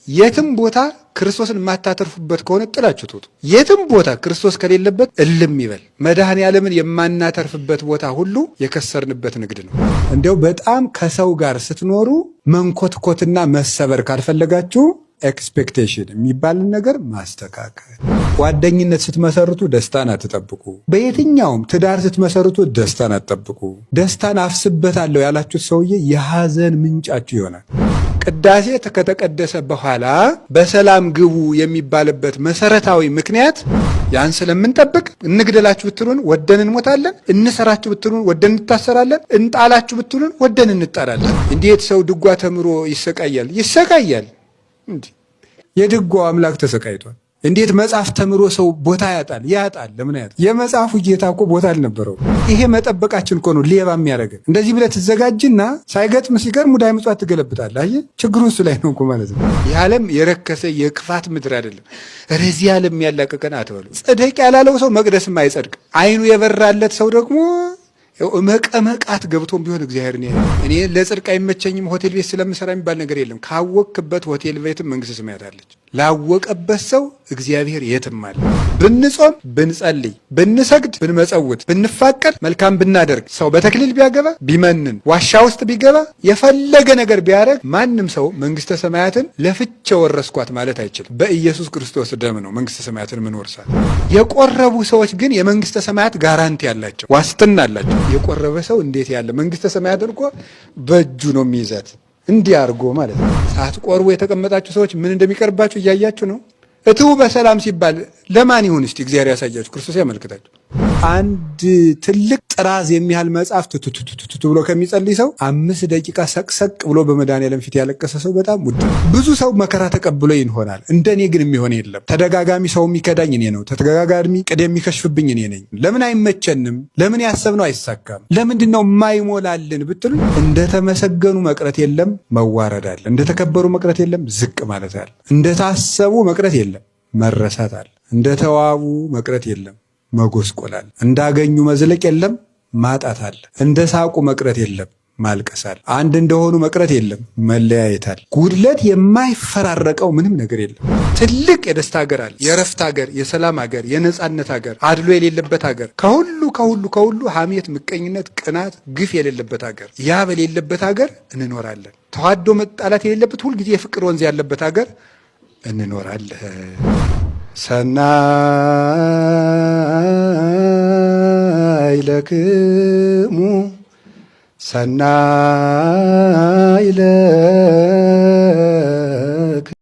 የትም ቦታ ክርስቶስን የማታተርፉበት ከሆነ ጥላችሁ ትውጡ። የትም ቦታ ክርስቶስ ከሌለበት እልም ይበል። መድኃኔ ዓለምን የማናተርፍበት ቦታ ሁሉ የከሰርንበት ንግድ ነው። እንዲያው በጣም ከሰው ጋር ስትኖሩ መንኮትኮትና መሰበር ካልፈለጋችሁ ኤክስፔክቴሽን የሚባልን ነገር ማስተካከል። ጓደኝነት ስትመሰርቱ ደስታን አትጠብቁ። በየትኛውም ትዳር ስትመሰርቱ ደስታን አትጠብቁ። ደስታን አፍስበታለሁ ያላችሁት ሰውዬ የሐዘን ምንጫችሁ ይሆናል። ቅዳሴ ከተቀደሰ በኋላ በሰላም ግቡ የሚባልበት መሰረታዊ ምክንያት ያን ስለምንጠብቅ፣ እንግደላችሁ ብትሉን ወደን እንሞታለን፣ እንሰራችሁ ብትሉን ወደን እንታሰራለን፣ እንጣላችሁ ብትሉን ወደን እንጣላለን። እንዴት ሰው ድጓ ተምሮ ይሰቃያል? ይሰቃያል። የድጓው አምላክ ተሰቃይቷል። እንዴት መጽሐፍ ተምሮ ሰው ቦታ ያጣል? ያጣል። ለምን ያጣል? የመጽሐፉ ጌታ እኮ ቦታ አልነበረው። ይሄ መጠበቃችን እኮ ነው ሌባ የሚያደርገን። እንደዚህ ብለህ ትዘጋጅና ሳይገጥም ሲቀር ሙዳይ ምጽዋት ትገለብጣለህ። አየህ፣ ችግሩ እሱ ላይ ነው እኮ ማለት ነው። ይህ ዓለም የረከሰ የክፋት ምድር አይደለም። ረዚህ ዓለም ያላቀቀን አትበሉ። ጽድቅ ያላለው ሰው መቅደስም አይጸድቅ። አይኑ የበራለት ሰው ደግሞ መቀመቃት ገብቶም ቢሆን እግዚአብሔርን ያያል። እኔ ለጽድቅ አይመቸኝም ሆቴል ቤት ስለምሰራ የሚባል ነገር የለም። ካወቅበት ሆቴል ቤትም መንግስተ ሰማያት አለች። ላወቀበት ሰው እግዚአብሔር የትም አለ። ብንጾም፣ ብንጸልይ፣ ብንሰግድ፣ ብንመጸውት፣ ብንፋቀር፣ መልካም ብናደርግ፣ ሰው በተክሊል ቢያገባ፣ ቢመንን፣ ዋሻ ውስጥ ቢገባ፣ የፈለገ ነገር ቢያደርግ ማንም ሰው መንግስተ ሰማያትን ለፍቼ ወረስኳት ማለት አይችልም። በኢየሱስ ክርስቶስ ደም ነው መንግስተ ሰማያትን የምንወርሳት። የቆረቡ ሰዎች ግን የመንግስተ ሰማያት ጋራንቲ አላቸው፣ ዋስትና አላቸው። የቆረበ ሰው እንዴት ያለ መንግስተ ሰማያት አድርጎ በእጁ ነው የሚይዛት፣ እንዲህ አድርጎ ማለት ነው። ሳትቆርቡ የተቀመጣችሁ ሰዎች ምን እንደሚቀርባችሁ እያያችሁ ነው። እትው በሰላም ሲባል ለማን ይሁን እስቲ እግዚአብሔር ያሳያችሁ፣ ክርስቶስ ያመልክታችሁ። አንድ ትልቅ ጥራዝ የሚያህል መጽሐፍ ቱቱቱቱ ብሎ ከሚጸልይ ሰው 5 ደቂቃ ሰቅሰቅ ብሎ በመድኃኔዓለም ፊት ያለቀሰ ሰው በጣም ውድ። ብዙ ሰው መከራ ተቀብሎ ይሆናል። እንደኔ ግን የሚሆን የለም። ተደጋጋሚ ሰው የሚከዳኝ እኔ ነው። ተደጋጋሚ ቅድ የሚከሽፍብኝ እኔ ነኝ። ለምን አይመቸንም? ለምን ያሰብነው አይሳካም? ለምንድን ነው የማይሞላልን ብትሉ፣ እንደተመሰገኑ መቅረት የለም መዋረድ አለ። እንደተከበሩ መቅረት የለም ዝቅ ማለት አለ። እንደታሰቡ መቅረት የለም መረሳት አለ። እንደተዋቡ መቅረት የለም መጎስቆላል። እንዳገኙ መዝለቅ የለም ማጣት አለ። እንደ ሳቁ መቅረት የለም ማልቀሳል። አንድ እንደሆኑ መቅረት የለም መለያየታል። ጉድለት የማይፈራረቀው ምንም ነገር የለም። ትልቅ የደስታ ሀገር አለ። የረፍት ሀገር፣ የሰላም ሀገር፣ የነጻነት ሀገር፣ አድሎ የሌለበት ሀገር፣ ከሁሉ ሐሜት፣ ምቀኝነት፣ ቅናት፣ ግፍ የሌለበት ሀገር። ያ በሌለበት ሀገር እንኖራለን። ተዋዶ መጣላት የሌለበት ሁልጊዜ የፍቅር ወንዝ ያለበት ሀገር እንኖራለን። ሰናይ ለክሙ ሰናይ